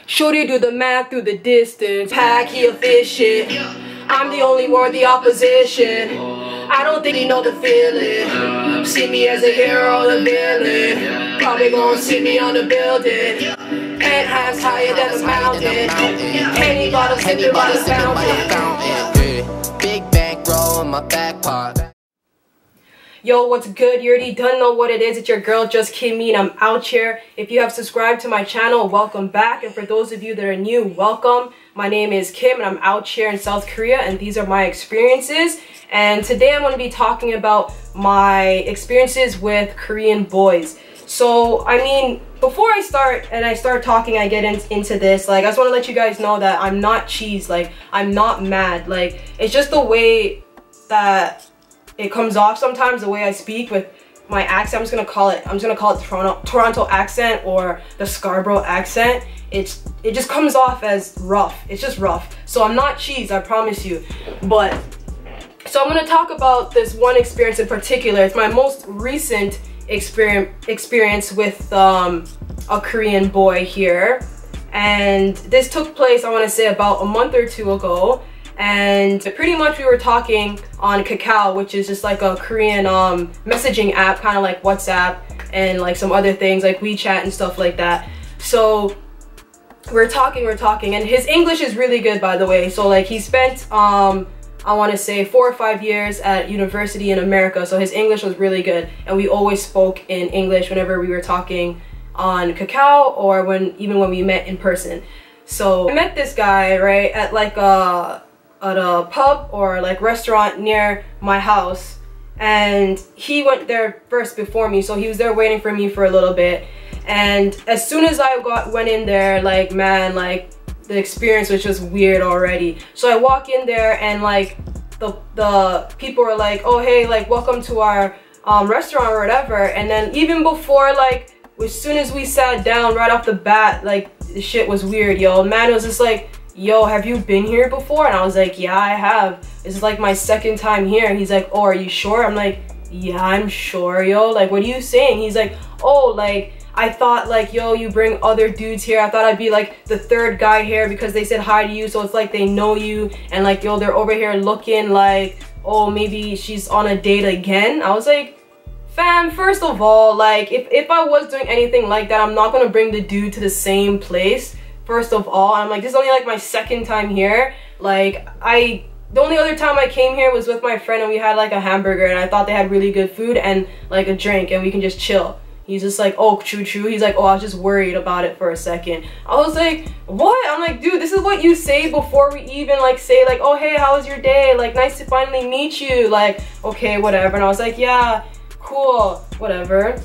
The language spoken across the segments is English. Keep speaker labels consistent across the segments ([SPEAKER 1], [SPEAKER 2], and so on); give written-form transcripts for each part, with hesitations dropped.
[SPEAKER 1] Shorty do the math through the distance. Pack, he efficient. I'm the only one, the opposition. I don't think he know the feeling. See me as a hero or the villain. Probably gonna see me on the building. Penthouse higher than the mountain. Henny bottles sipping by the fountain.
[SPEAKER 2] Big bankroll in my back pocket.
[SPEAKER 1] Yo, what's good? You already done know what it is. It's your girl Just Kimmy and I'm out here. If you have subscribed to my channel, welcome back. And for those of you that are new, welcome. My name is Kim and I'm out here in South Korea and these are my experiences. And today I'm going to be talking about my experiences with Korean boys. So, I mean, before I start talking, I get into this, like, I just want to let you guys know that I'm not cheese, like, I'm not mad, like, it's just the way that it comes off sometimes, the way I speak with my accent. I'm just gonna call it Toronto accent or the Scarborough accent. It just comes off as rough. It's just rough. So I'm not cheese, I promise you. But so I'm gonna talk about this one experience in particular. It's my most recent experience with a Korean boy here, and this took place, I want to say, about a month or two ago. And pretty much we were talking on Kakao, which is just like a Korean messaging app, kind of like WhatsApp and like some other things like WeChat and stuff like that. So we're talking, and his English is really good, by the way. So like he spent I want to say 4 or 5 years at university in America, so his English was really good, and we always spoke in English whenever we were talking on Kakao or even when we met in person. So I met this guy right at like at a pub or like restaurant near my house, and he went there first before me, so he was there waiting for me for a little bit. And as soon as I went in there, like, man, like the experience was just weird already. So I walk in there and like the people were like, oh hey, like welcome to our restaurant or whatever. And then even before, like as soon as we sat down, right off the bat, like the shit was weird, yo. Man, it was just like, yo, have you been here before? And I was like, yeah, I have. This is like my second time here. And he's like, oh, are you sure? I'm like, yeah, I'm sure, yo. Like, what are you saying? He's like, oh, like, I thought, like, yo, you bring other dudes here. I thought I'd be, like, the third guy here because they said hi to you. So it's like they know you. And, like, yo, they're over here looking like, oh, maybe she's on a date again. I was like, fam, first of all, like, if I was doing anything like that, I'm not going to bring the dude to the same place. First of all, I'm like, this is only like my second time here. Like, the only other time I came here was with my friend and we had like a hamburger and I thought they had really good food and like a drink and we can just chill. He's just like, oh, true. He's like, oh, I was just worried about it for a second. I was like, what? I'm like, dude, this is what you say before we even like say like, oh, hey, how was your day? Like, nice to finally meet you. Like, okay, whatever. And I was like, yeah, cool, whatever.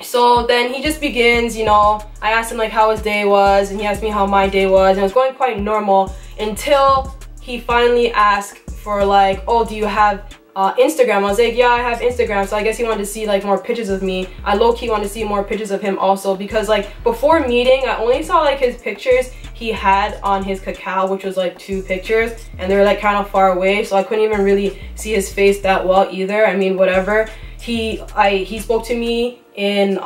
[SPEAKER 1] So then he just begins, you know, I asked him like how his day was and he asked me how my day was, and it was going quite normal until he finally asked for like, oh, do you have Instagram? I was like, yeah, I have Instagram. So I guess he wanted to see like more pictures of me. I low-key wanted to see more pictures of him also because like before meeting, I only saw like his pictures he had on his Kakao, which was like 2 pictures, and they were like kind of far away, so I couldn't even really see his face that well either. I mean, whatever. He spoke to me in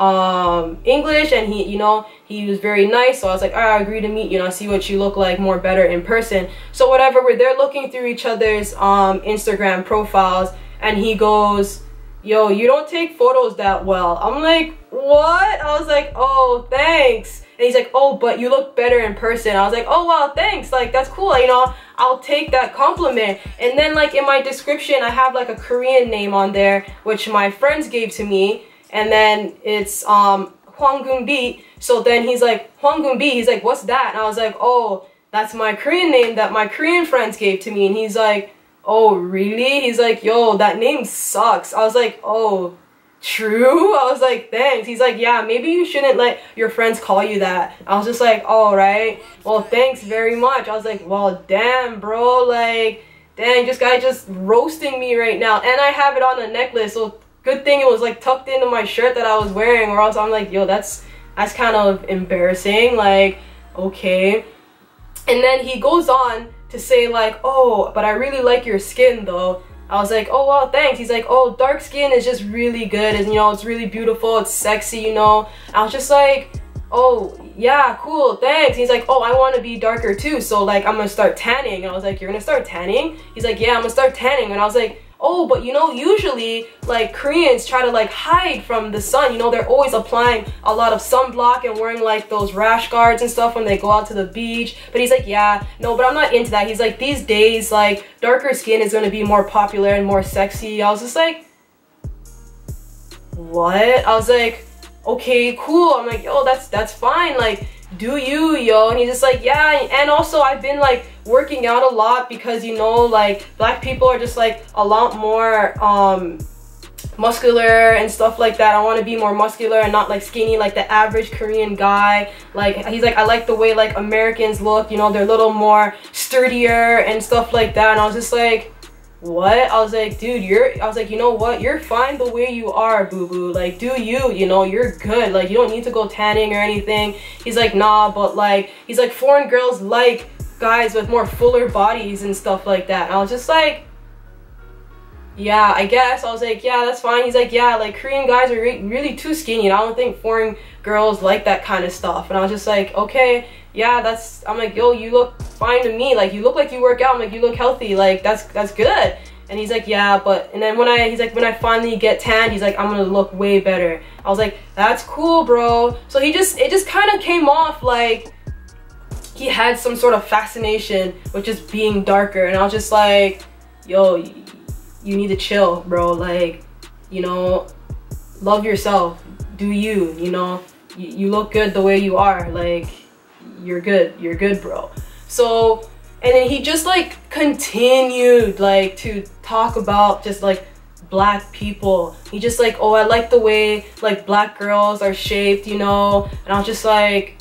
[SPEAKER 1] English, and he was very nice, so I was like, I agree to meet you, and I see what you look like more better in person. So whatever, we're there looking through each other's Instagram profiles, and he goes, yo, you don't take photos that well. I'm like, what? I was like, oh, thanks. And he's like, oh, but you look better in person. I was like, oh, wow, thanks. Like, that's cool. You know, I'll take that compliment. And then, like, in my description, I have, like, a Korean name on there, which my friends gave to me. And then it's Hwanggunbi. So then he's like, Hwanggunbi. He's like, what's that? And I was like, oh, that's my Korean name that my Korean friends gave to me. And he's like, oh, really? He's like, yo, that name sucks. I was like, oh, true? I was like, thanks. He's like, yeah, maybe you shouldn't let your friends call you that. I was just like, all right, well, thanks very much. I was like, well, damn, bro, like, dang, this guy just roasting me right now. And I have it on a necklace, so good thing it was like tucked into my shirt that I was wearing, or else I'm like, yo, that's kind of embarrassing, like, okay. And then he goes on to say like, oh, but I really like your skin though. I was like, oh, well, thanks. He's like, oh, dark skin is just really good, and you know, it's really beautiful, it's sexy, you know. I was just like, oh yeah, cool, thanks. And he's like, oh, I want to be darker too, so like I'm gonna start tanning. And I was like, you're gonna start tanning? He's like, yeah, I'm gonna start tanning. And I was like, oh, but you know, usually like Koreans try to like hide from the sun, you know, they're always applying a lot of sunblock and wearing like those rash guards and stuff when they go out to the beach. But he's like, yeah, no, but I'm not into that. He's like, these days like darker skin is going to be more popular and more sexy. I was just like, what? I was like, okay, cool. I'm like, yo, that's fine, like do you, yo. And he's just like, yeah. And also I've been like working out a lot because, you know, like black people are just like a lot more muscular and stuff like that. I want to be more muscular and not like skinny like the average Korean guy. Like he's like, I like the way like Americans look, you know, they're a little more sturdier and stuff like that. And I was just like, what? I was like, dude, I was like, you know what, you're fine the way you are, boo-boo, like do you, you know, you're good, like you don't need to go tanning or anything. He's like, nah, but like, he's like, foreign girls like guys with more fuller bodies and stuff like that. And I was just like, yeah, I guess. I was like, yeah, that's fine. He's like, yeah, like Korean guys are really too skinny and I don't think foreign girls like that kind of stuff. And I was just like, okay, yeah, I'm like, yo, you look fine to me, like you look like you work out. I'm like, you look healthy, like that's good. And he's like, yeah, but, and then he's like, when I finally get tanned, he's like, I'm gonna look way better. I was like, that's cool, bro. So it just kind of came off like he had some sort of fascination with just being darker. And I was just like, yo, you need to chill, bro. Like, you know, love yourself, do you, you know, you look good the way you are, like you're good, bro. So, and then he just like continued like to talk about just like black people. He just like, oh, I like the way like black girls are shaped, you know. And I was just like,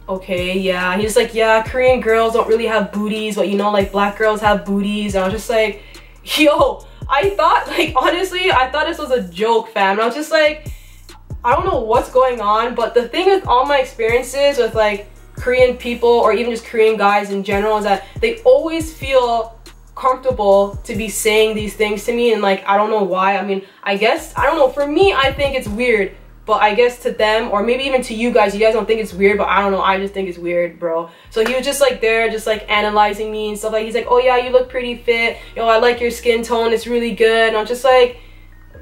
[SPEAKER 1] okay, yeah. He's like, yeah, Korean girls don't really have booties, but you know, like black girls have booties. And I was just like, yo, I thought, like, honestly, I thought this was a joke, fam. And I was just like, I don't know what's going on. But the thing with all my experiences with like Korean people or even just Korean guys in general is that they always feel comfortable to be saying these things to me. And like, I don't know why. I mean, I guess, I don't know, for me I think it's weird, but I guess to them, or maybe even to you guys don't think it's weird, but I don't know, I just think it's weird, bro. So he was just like there, just like analyzing me and stuff. Like he's like, oh yeah, you look pretty fit, yo, I like your skin tone, it's really good. And I'm just like,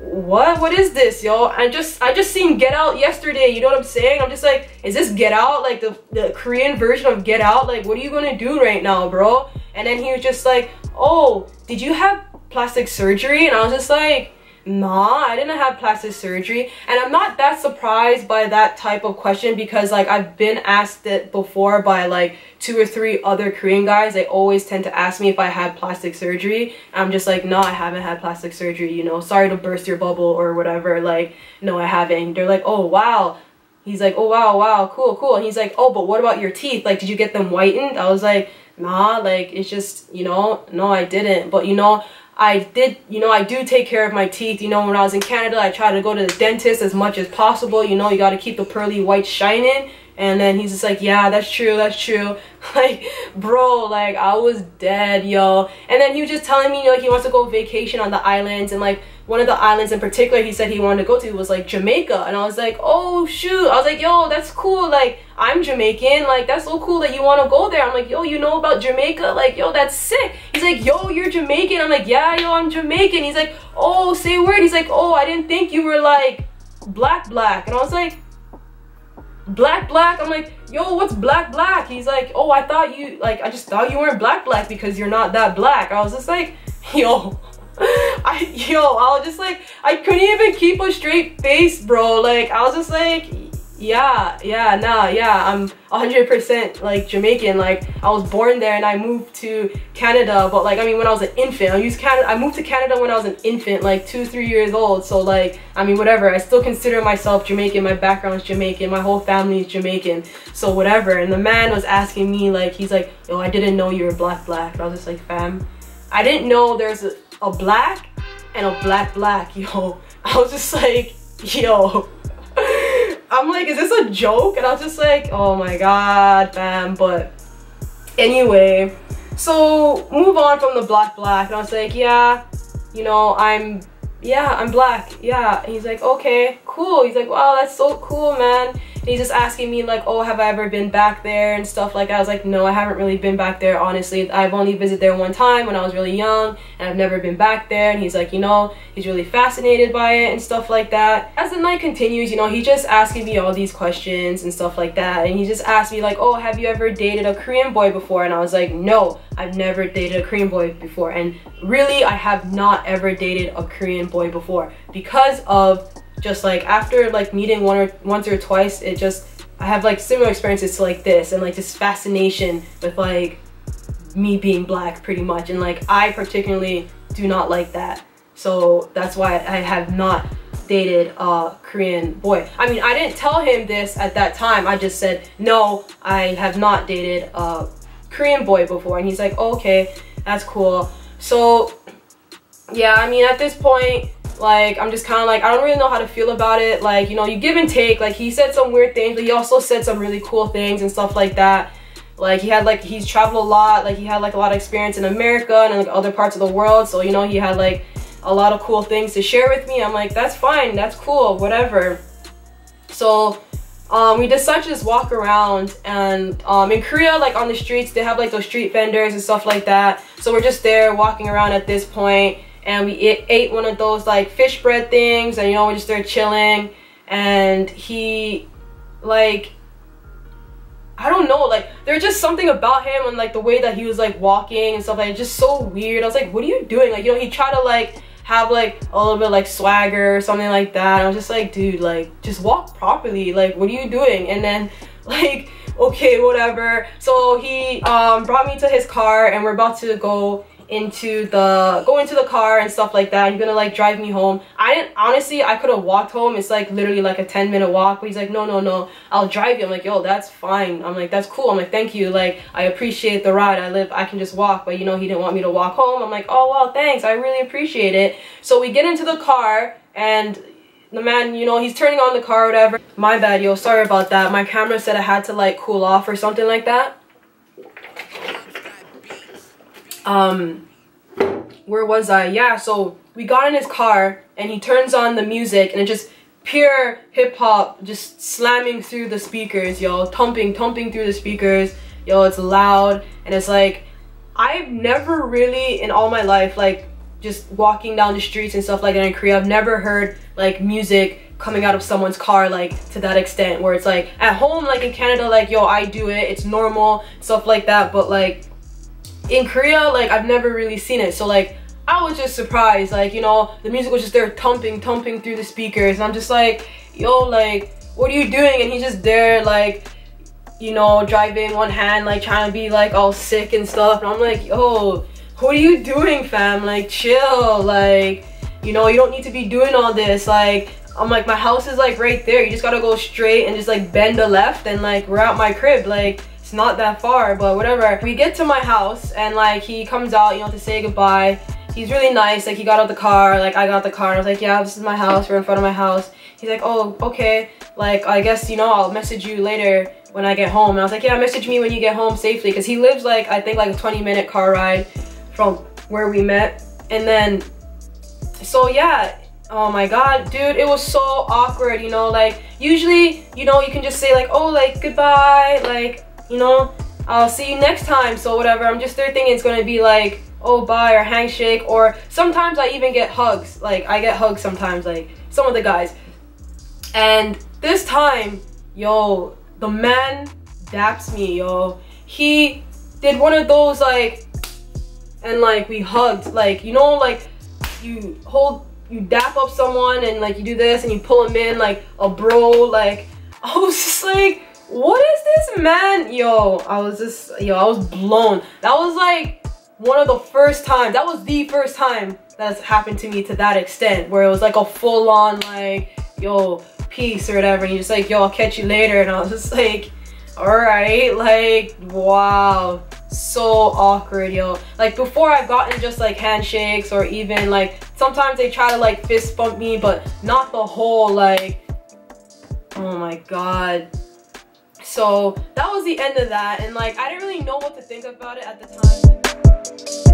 [SPEAKER 1] what is this, yo? I just seen Get Out yesterday, you know what I'm saying? I'm just like, is this Get Out, like the Korean version of Get Out? Like, what are you gonna do right now, bro? And then he was just like, oh, did you have plastic surgery? And I was just like, nah, I didn't have plastic surgery. And I'm not that surprised by that type of question because like I've been asked it before by like 2 or 3 other Korean guys. They always tend to ask me if I had plastic surgery. I'm just like, no, I haven't had plastic surgery, you know, sorry to burst your bubble or whatever, like, no, I haven't. They're like, oh wow. He's like, oh wow, cool. And he's like, oh, but what about your teeth, like did you get them whitened? I was like, nah, like it's just, you know, no, I didn't. But you know, I did, you know, I do take care of my teeth. You know, when I was in Canada, I tried to go to the dentist as much as possible. You know, you got to keep the pearly whites shining. And then he's just like, yeah, that's true. Like, bro, like, I was dead, yo. And then he was just telling me, you know, he wants to go vacation on the islands. And, like, one of the islands in particular he said he wanted to go to was, like, Jamaica. And I was like, oh, shoot. I was like, yo, that's cool. Like, I'm Jamaican. Like, that's so cool that you want to go there. I'm like, yo, you know about Jamaica? Like, yo, that's sick. He's like, yo, you're Jamaican. I'm like, yeah, yo, I'm Jamaican. He's like, oh, say a word. He's like, oh, I didn't think you were, like, black. And I was like, black? I'm like, yo, what's black? He's like, oh, I thought you, like, I just thought you weren't black because you're not that black. I was just like, yo, I was just like, I couldn't even keep a straight face, bro. Like, I was just like, I'm 100% like Jamaican. Like, I was born there and I moved to Canada, but like, I mean, when I was an infant, I moved to Canada when I was an infant, like 2-3 years old. So like, I mean, whatever, I still consider myself Jamaican. My background is Jamaican, my whole family is Jamaican, so whatever. And the man was asking me, like, he's like, yo, I didn't know you were black. And I was just like, fam, I didn't know there's a black and a black, yo. I was just like, yo, I'm like, is this a joke? And I was just like, oh my god, fam. But anyway, so move on from the black. And I was like, yeah, you know, I'm black. Yeah. And he's like, okay, cool. He's like, wow, that's so cool, man. And he's just asking me like, oh, have I ever been back there and stuff like that. I was like, no, I haven't really been back there, honestly. I've only visited there one time when I was really young, and I've never been back there. And he's like, you know, he's really fascinated by it and stuff like that. As the night continues, you know, he's just asking me all these questions and stuff like that. And he just asked me like, oh, have you ever dated a Korean boy before? And I was like, no, I've never dated a Korean boy before. And really, I have not ever dated a Korean boy before, because of just like after like meeting once or twice, it just, I have like similar experiences to like this, and like this fascination with like me being black pretty much, and like I particularly do not like that. So that's why I have not dated a Korean boy. I mean, I didn't tell him this at that time. I just said, no, I have not dated a Korean boy before. And he's like, oh, okay, that's cool. So yeah, I mean, at this point, like, I'm just kind of like, I don't really know how to feel about it. Like, you know, you give and take. Like, he said some weird things, but he also said some really cool things and stuff like that. Like, he had like, he's traveled a lot. Like, he had like a lot of experience in America and like other parts of the world. So, you know, he had like a lot of cool things to share with me. I'm like, that's fine, that's cool, whatever. So we decided to just walk around, and in Korea, like on the streets, they have like those street vendors and stuff like that. So we're just there walking around at this point, and we ate one of those like fish bread things, and you know, we're just there chilling. And he, like, I don't know, like there's just something about him and like the way that he was like walking and stuff, like just so weird. I was like, what are you doing? Like, you know, he tried to like have like a little bit like swagger or something like that. And I was just like, dude, like just walk properly, like what are you doing? And then like, okay, whatever. So he brought me to his car, and we're about to go into the car and stuff like that. He's gonna like drive me home. Honestly, I could have walked home. It's like literally like a 10-minute walk, but he's like, no, I'll drive you. I'm like, yo, that's fine. I'm like, that's cool. I'm like, thank you, like I appreciate the ride. I can just walk. But you know, he didn't want me to walk home. I'm like, oh well, thanks, I really appreciate it. So we get into the car, and the man, you know, he's turning on the car or whatever. My bad, yo, sorry about that. My camera said it had to like cool off or something like that. Where was I? Yeah, so we got in his car, and he turns on the music, and it just pure hip-hop just slamming through the speakers, yo, thumping through the speakers, yo. It's loud, and it's like, I've never really in all my life, like just walking down the streets and stuff like that in Korea, I've never heard like music coming out of someone's car like to that extent, where it's like at home, like in Canada, like yo, I do it, it's normal, stuff like that. But like in Korea, like I've never really seen it. So like I was just surprised, like, you know, the music was just there thumping through the speakers, and I'm just like, yo, like what are you doing? And he's just there like, you know, driving one hand, like trying to be like all sick and stuff. And I'm like, yo, what are you doing, fam? Like chill, like, you know, you don't need to be doing all this. Like, I'm like, my house is like right there, you just gotta go straight and just like bend a left, and like we're at my crib. Like it's not that far, but whatever. We get to my house, and like he comes out, you know, to say goodbye. He's really nice. Like he got out the car, like I got out the car, and I was like, yeah, this is my house, we're in front of my house. He's like, oh, okay, like I guess, you know, I'll message you later when I get home. And I was like, yeah, message me when you get home safely, because he lives like, I think like a 20-minute car ride from where we met. And then, so yeah, oh my god, dude, it was so awkward, you know. Like usually, you know, you can just say like, oh, like goodbye, like, you know, I'll see you next time, so whatever. I'm just there thinking it's gonna be like, oh, bye, or handshake, or sometimes I even get hugs. Like I get hugs sometimes, like some of the guys. And this time, yo, the man daps me, yo. He did one of those like, and like we hugged, like, you know, like you dap up someone and like you do this and you pull him in like a bro. Like I was just like, what is this, man? Yo, I was blown. That was like one of the first times, that was the first time that's happened to me to that extent, where it was like a full-on like, yo, peace or whatever, and you're just like, yo, I'll catch you later. And I was just like, all right, like, wow, so awkward, yo. Like before, I've gotten just like handshakes, or even like sometimes they try to like fist bump me, but not the whole like, oh my god. So that was the end of that, and like I didn't really know what to think about it at the time.